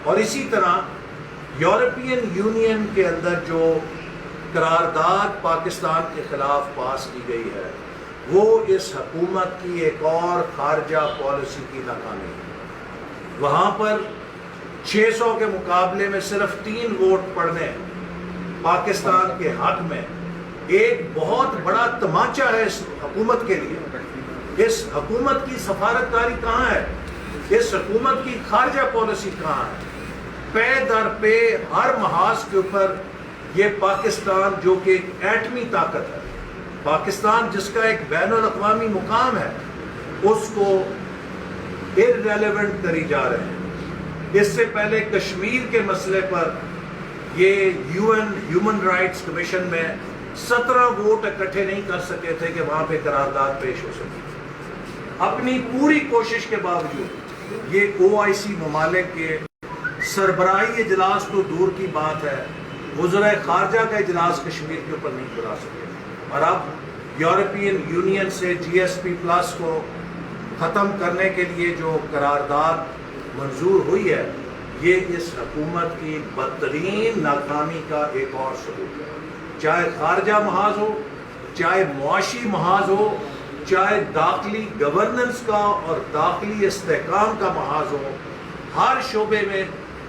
اور اسی طرح یورپین یونین کے اندر جو قرارداد پاکستان کے خلاف پاس کی گئی ہے وہ اس حکومت کی ایک اور خارجہ پالیسی کی ناکامی ہے۔ وہاں پر 600 کے مقابلے میں صرف 3 ووٹ پڑنے پاکستان کے حق میں ایک بہت بڑا تمانچہ ہے اس حکومت کے لیے۔ اس حکومت کی سفارتکاری کہاں ہے؟ اس حکومت کی خارجہ پالیسی کہاں ہے؟ پے در پے ہر محاذ کے اوپر یہ پاکستان جو کہ ایک ایٹمی طاقت ہے، پاکستان جس کا ایک بین الاقوامی مقام ہے، اس کو irrelevant کری جا رہے ہیں۔ اس سے پہلے کشمیر کے مسئلے پر یہ UN ہیومن رائٹس کمیشن میں 17 ووٹ اکٹھے نہیں کر سکے تھے کہ وہاں پہ قرارداد پیش ہو سکے۔ اپنی پوری کوشش کے باوجود یہ OIC ممالک کے سربراہی اجلاس تو دور کی بات ہے، وزرائے خارجہ کا اجلاس کشمیر کے اوپر نہیں بلا سکے، اور اب یورپین یونین سے GSP+ کو ختم کرنے کے لیے جو قرارداد منظور ہوئی ہے یہ اس حکومت کی بدترین ناکامی کا ایک اور ثبوت ہے۔ چاہے خارجہ محاذ ہو، چاہے معاشی محاذ ہو، چاہے داخلی گورننس کا اور داخلی استحکام کا محاذ ہو، ہر شعبے میں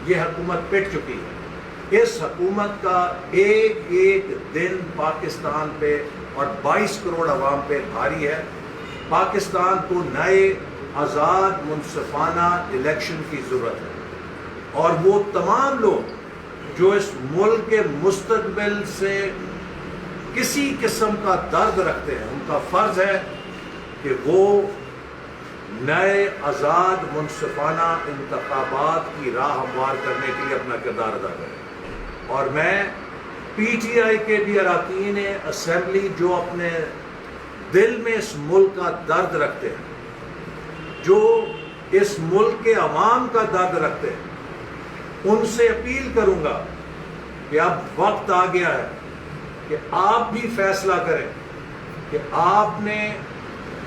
یہ حکومت پٹ چکی ہے۔ اس حکومت کا ایک ایک دن پاکستان پہ اور 22 کروڑ عوام پہ بھاری ہے۔ پاکستان کو نئے آزاد منصفانہ الیکشن کی ضرورت ہے، اور وہ تمام لوگ جو اس ملک کے مستقبل سے کسی قسم کا درد رکھتے ہیں، ان کا فرض ہے کہ وہ نئے آزاد منصفانہ انتخابات کی راہ ہموار کرنے کے لیے اپنا کردار ادا کریں۔ اور میں PTI کے بھی اراکین اسمبلی جو اپنے دل میں اس ملک کا درد رکھتے ہیں، جو اس ملک کے عوام کا درد رکھتے ہیں، ان سے اپیل کروں گا کہ اب وقت آ گیا ہے کہ آپ بھی فیصلہ کریں کہ آپ نے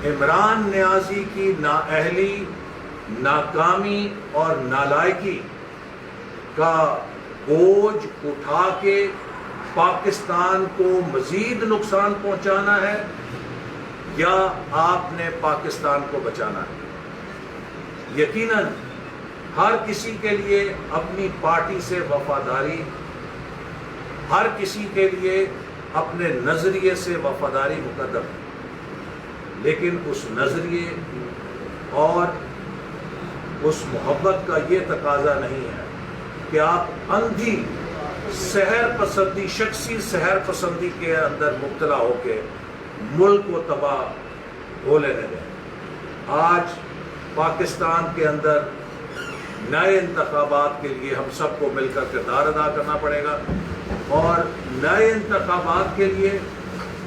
عمران نیازی کی نااہلی، ناکامی اور نالائکی کا بوجھ اٹھا کے پاکستان کو مزید نقصان پہنچانا ہے یا آپ نے پاکستان کو بچانا ہے۔ یقیناً ہر کسی کے لیے اپنی پارٹی سے وفاداری، ہر کسی کے لیے اپنے نظریے سے وفاداری مقدم ہے، لیکن اس نظریے اور اس محبت کا یہ تقاضا نہیں ہے کہ آپ اندھی سحر پسندی، شخصی سحر پسندی کے اندر مبتلا ہو کے ملک کو تباہ ہو لینے دیں۔ آج پاکستان کے اندر نئے انتخابات کے لیے ہم سب کو مل کر کردار ادا کرنا پڑے گا، اور نئے انتخابات کے لیے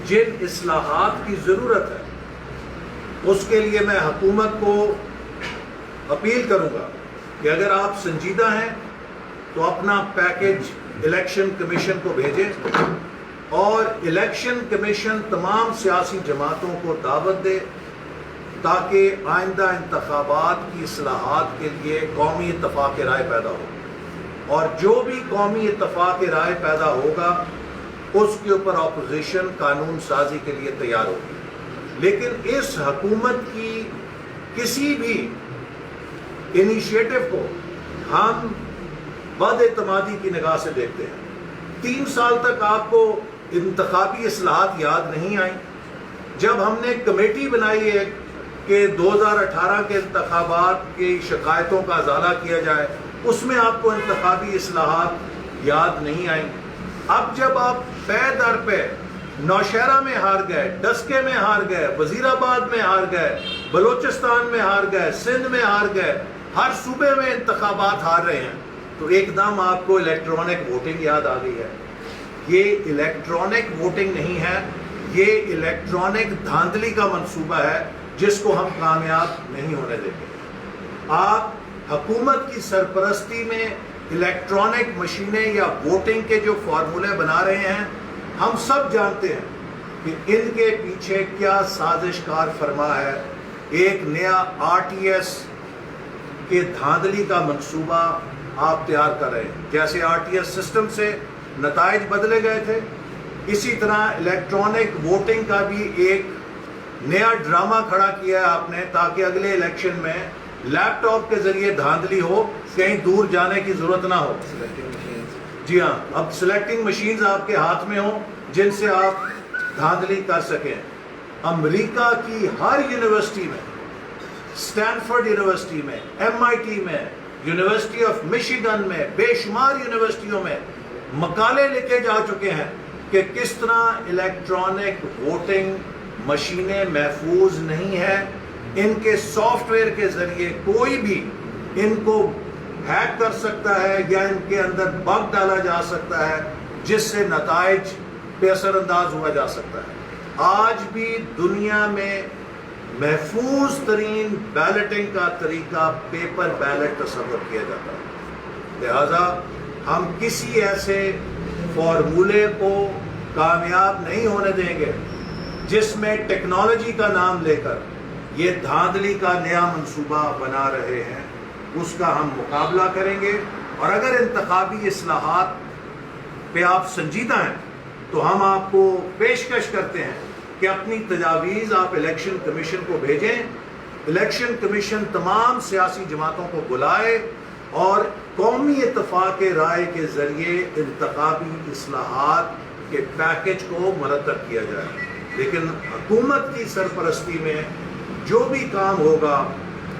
جن اصلاحات کی ضرورت ہے اس کے لیے میں حکومت کو اپیل کروں گا کہ اگر آپ سنجیدہ ہیں تو اپنا پیکج الیکشن کمیشن کو بھیجیں، اور الیکشن کمیشن تمام سیاسی جماعتوں کو دعوت دے تاکہ آئندہ انتخابات کی اصلاحات کے لیے قومی اتفاق رائے پیدا ہو، اور جو بھی قومی اتفاق رائے پیدا ہوگا اس کے اوپر اپوزیشن قانون سازی کے لیے تیار ہوگی۔ لیکن اس حکومت کی کسی بھی انیشیٹو کو ہم بد اعتمادی کی نگاہ سے دیکھتے ہیں۔ 3 سال تک آپ کو انتخابی اصلاحات یاد نہیں آئیں۔ جب ہم نے کمیٹی بنائی ہے کہ 2018 کے انتخابات کی شکایتوں کا ازالہ کیا جائے، اس میں آپ کو انتخابی اصلاحات یاد نہیں آئیں۔ اب جب آپ پے در پے نوشہرہ میں ہار گئے، ڈسکے میں ہار گئے، وزیر آباد میں ہار گئے، بلوچستان میں ہار گئے، سندھ میں ہار گئے، ہر صوبے میں انتخابات ہار رہے ہیں، تو ایک دم آپ کو الیکٹرانک ووٹنگ یاد آ گئی ہے۔ یہ الیکٹرانک ووٹنگ نہیں ہے، یہ الیکٹرانک دھاندلی کا منصوبہ ہے جس کو ہم کامیاب نہیں ہونے دیں گے۔ آپ حکومت کی سرپرستی میں الیکٹرانک مشینیں یا ووٹنگ کے جو فارمولے بنا رہے ہیں، ہم سب جانتے ہیں کہ ان کے پیچھے کیا سازش کار فرما ہے۔ ایک نیا RTS کے دھاندلی کا منصوبہ آپ تیار کر رہے ہیں. جیسے RTS سسٹم سے نتائج بدلے گئے تھے، اسی طرح الیکٹرانک ووٹنگ کا بھی ایک نیا ڈرامہ کھڑا کیا ہے آپ نے، تاکہ اگلے الیکشن میں لیپ ٹاپ کے ذریعے دھاندلی ہو، کہیں دور جانے کی ضرورت نہ ہو. جی ہاں، اب سلیکٹنگ مشینز آپ کے ہاتھ میں ہوں جن سے آپ دھاندلی کر سکیں. امریکہ کی ہر یونیورسٹی میں، اسٹینفورڈ یونیورسٹی میں، MIT میں، یونیورسٹی آف مشیگن میں، بے شمار یونیورسٹیوں میں مقالے لکھے جا چکے ہیں کہ کس طرح الیکٹرانک ووٹنگ مشینیں محفوظ نہیں ہیں. ان کے سافٹ ویئر کے ذریعے کوئی بھی ان کو ہیک کر سکتا ہے یا ان کے اندر بگ ڈالا جا سکتا ہے جس سے نتائج پہ اثر انداز ہوا جا سکتا ہے. آج بھی دنیا میں محفوظ ترین بیلٹنگ کا طریقہ پیپر بیلٹ تصور کیا جاتا ہے. لہذا ہم کسی ایسے فارمولے کو کامیاب نہیں ہونے دیں گے جس میں ٹیکنالوجی کا نام لے کر یہ دھاندلی کا نیا منصوبہ بنا رہے ہیں. اس کا ہم مقابلہ کریں گے، اور اگر انتخابی اصلاحات پہ آپ سنجیدہ ہیں تو ہم آپ کو پیشکش کرتے ہیں کہ اپنی تجاویز آپ الیکشن کمیشن کو بھیجیں. الیکشن کمیشن تمام سیاسی جماعتوں کو بلائے اور قومی اتفاق رائے کے ذریعے انتخابی اصلاحات کے پیکج کو مرتب کیا جائے. لیکن حکومت کی سرپرستی میں جو بھی کام ہوگا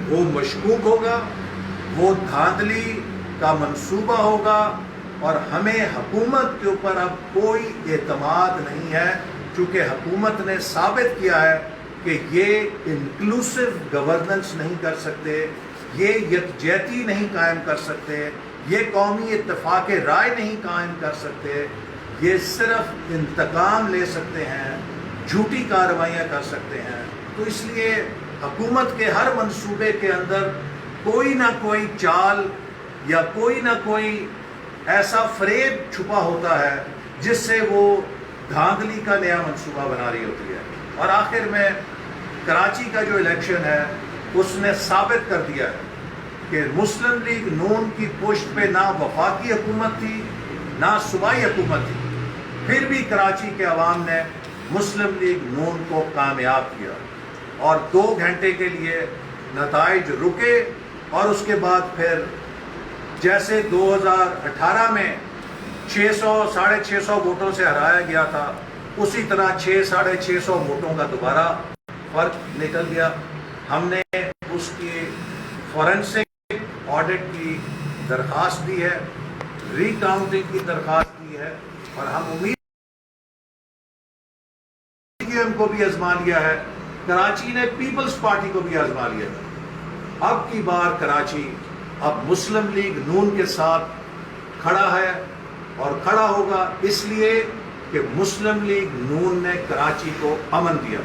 وہ مشکوک ہوگا، وہ دھاندلی کا منصوبہ ہوگا، اور ہمیں حکومت کے اوپر اب کوئی اعتماد نہیں ہے، چونکہ حکومت نے ثابت کیا ہے کہ یہ انکلوسیو گورننس نہیں کر سکتے، یہ یکجہتی نہیں قائم کر سکتے، یہ قومی اتفاق رائے نہیں قائم کر سکتے، یہ صرف انتقام لے سکتے ہیں، جھوٹی کارروائیاں کر سکتے ہیں. تو اس لیے حکومت کے ہر منصوبے کے اندر کوئی نہ کوئی چال یا کوئی نہ کوئی ایسا فریب چھپا ہوتا ہے جس سے وہ دھاندلی کا نیا منصوبہ بنا رہی ہوتی ہے. اور آخر میں کراچی کا جو الیکشن ہے اس نے ثابت کر دیا ہے کہ مسلم لیگ نون کی پشت پہ نہ وفاقی حکومت تھی نہ صوبائی حکومت تھی، پھر بھی کراچی کے عوام نے مسلم لیگ نون کو کامیاب کیا، اور 2 گھنٹے کے لیے نتائج رکے، اور اس کے بعد پھر جیسے 2018 میں 600-650 ووٹوں سے ہرایا گیا تھا، اسی طرح 600-650 ووٹوں کا دوبارہ فرق نکل گیا. ہم نے اس کی فورنسک آڈٹ کی درخواست دی ہے، ری کاؤنٹنگ کی درخواست کی ہے، اور ہم امید کو بھی آزما لیا ہے. کراچی نے پیپلز پارٹی کو بھی آزما لیا ہے. اب کی بار کراچی اب مسلم لیگ نون کے ساتھ کھڑا ہے، اور کھڑا ہوگا اس لیے کہ مسلم لیگ نون نے کراچی کو امن دیا،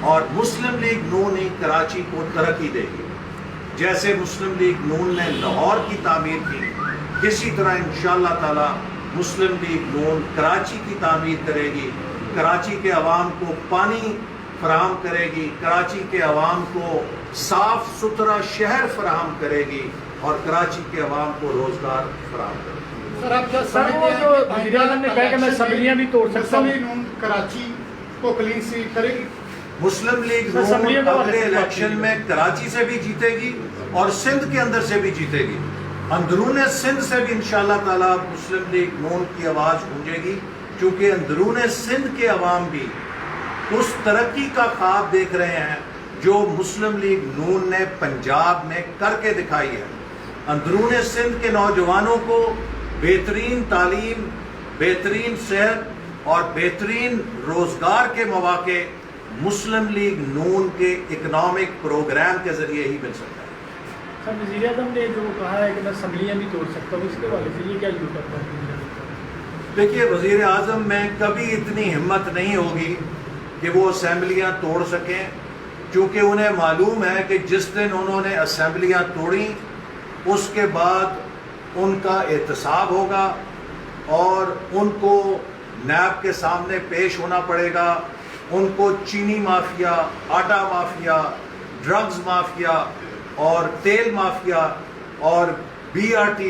اور مسلم لیگ نون ہی کراچی کو ترقی دے گی. جیسے مسلم لیگ نون نے لاہور کی تعمیر کی، اسی طرح انشاءاللہ تعالی مسلم لیگ نون کراچی کی تعمیر کرے گی، کراچی کے عوام کو پانی فراہم کرے گی، کراچی کے عوام کو صاف ستھرا شہر فراہم کرے گی، اور کراچی کے عوام کو روزگار فراہم کرے گی. سر آپ کیا سمجھتے ہیں کہ وزیر اعظم نے کہا کہ میں اسمبلیاں بھی توڑ سکتا ہوں؟ مسلم لیگ کراچی کو کلین سویپ کرے گی؟ مسلم لیگ نون اگلے الیکشن میں کراچی سے بھی جیتے گی اور سندھ کے اندر سے بھی جیتے گی. اندرون سندھ سے بھی انشاءاللہ تعالی مسلم لیگ نون کی آواز گونجے گی، کیونکہ اندرون سندھ کے عوام بھی اس ترقی کا خواب دیکھ رہے ہیں جو مسلم لیگ نون نے پنجاب میں کر کے دکھائی ہے. اندرون سندھ کے نوجوانوں کو بہترین تعلیم، بہترین صحت اور بہترین روزگار کے مواقع مسلم لیگ نون کے اکنامک پروگرام کے ذریعے ہی مل سکتا ہے. سر وزیر اعظم نے جو کہا ہے کہ میں اسمبلیاں بھی توڑ سکتا ہوں، اس کے حوالے سے یہ کیا یوں کرتا ہے؟ دیکھیے، وزیر اعظم میں کبھی اتنی ہمت نہیں ہوگی کہ وہ اسمبلیاں توڑ سکیں، کیونکہ انہیں معلوم ہے کہ جس دن انہوں نے اسمبلیاں توڑیں اس کے بعد ان کا احتساب ہوگا، اور ان کو نیب کے سامنے پیش ہونا پڑے گا. ان کو چینی مافیا، آٹا مافیا، ڈرگز مافیا اور تیل مافیا اور BRT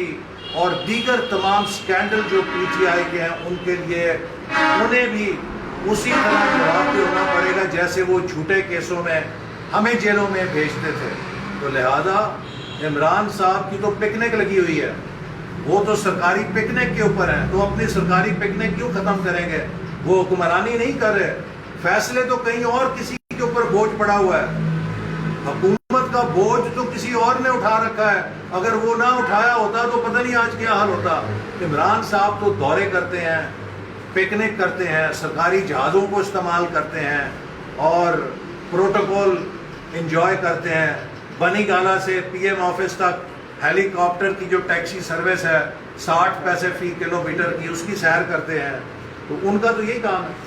اور دیگر تمام سکینڈل جو PTI کے ہیں ان کے لیے انہیں بھی اسی طرح جواب ہونا پڑے گا جیسے وہ جھوٹے کیسوں میں ہمیں جیلوں میں بھیجتے تھے. تو لہذا عمران صاحب کی تو پکنک لگی ہوئی ہے, وہ تو سرکاری پکنک کے اوپر ہیں, تو اپنی سرکاری پکنک کیوں ختم کریں گے؟ وہ حکمرانی نہیں کر رہے, فیصلے تو کہیں اور کسی کے اوپر بوجھ پڑا ہوا ہے. حکومت کا بوجھ تو کسی اور نے اٹھا رکھا ہے, اگر وہ نہ اٹھایا ہوتا تو پتہ نہیں آج کیا حال ہوتا. عمران صاحب تو دورے کرتے ہیں, پکنک کرتے ہیں, سرکاری جہازوں کو استعمال کرتے ہیں اور پروٹوکول انجوائے کرتے ہیں. بنی گالا سے PM آفس تک ہیلی کاپٹر کی جو ٹیکسی سروس ہے 60 پیسے فی کلومیٹر کی, اس کی سیر کرتے ہیں. تو ان کا تو یہی کام ہے.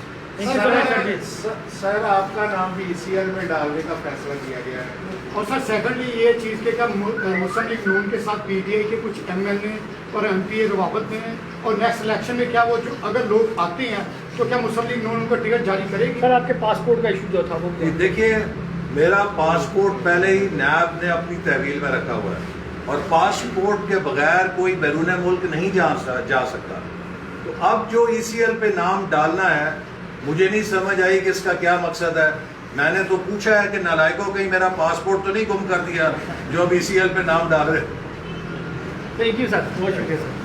سر آپ کا نام بھی ECL میں ڈالنے کا فیصلہ کیا گیا ہے. اور سر سیکنڈلی یہ چیز کہ مسلم لیگ نون کے ساتھ PTI کے کچھ MLA اور MPA روابط میں ہیں, اور نیکسٹ الیکشن میں کیا وہ جو اگر لوگ آتے ہیں تو کیا مسلم لیگ نون ان کا ٹکٹ جاری کرے گی؟ سر آپ کے پاسپورٹ کا ایشو جو تھا وہ دیکھیے, میرا پاسپورٹ پہلے ہی نیب نے اپنی تحویل میں رکھا ہوا ہے, اور پاسپورٹ کے بغیر کوئی بیرون ملک نہیں جا سکتا. تو اب جو ECL پہ نام ڈالنا ہے, مجھے نہیں سمجھ آئی کہ اس کا کیا مقصد ہے. میں نے تو پوچھا ہے کہ نالائکوں کہیں میرا پاسپورٹ تو نہیں گم کر دیا جو اب ECL پہ نام ڈال رہے. تھینک یو سر, بہت شکریہ سر.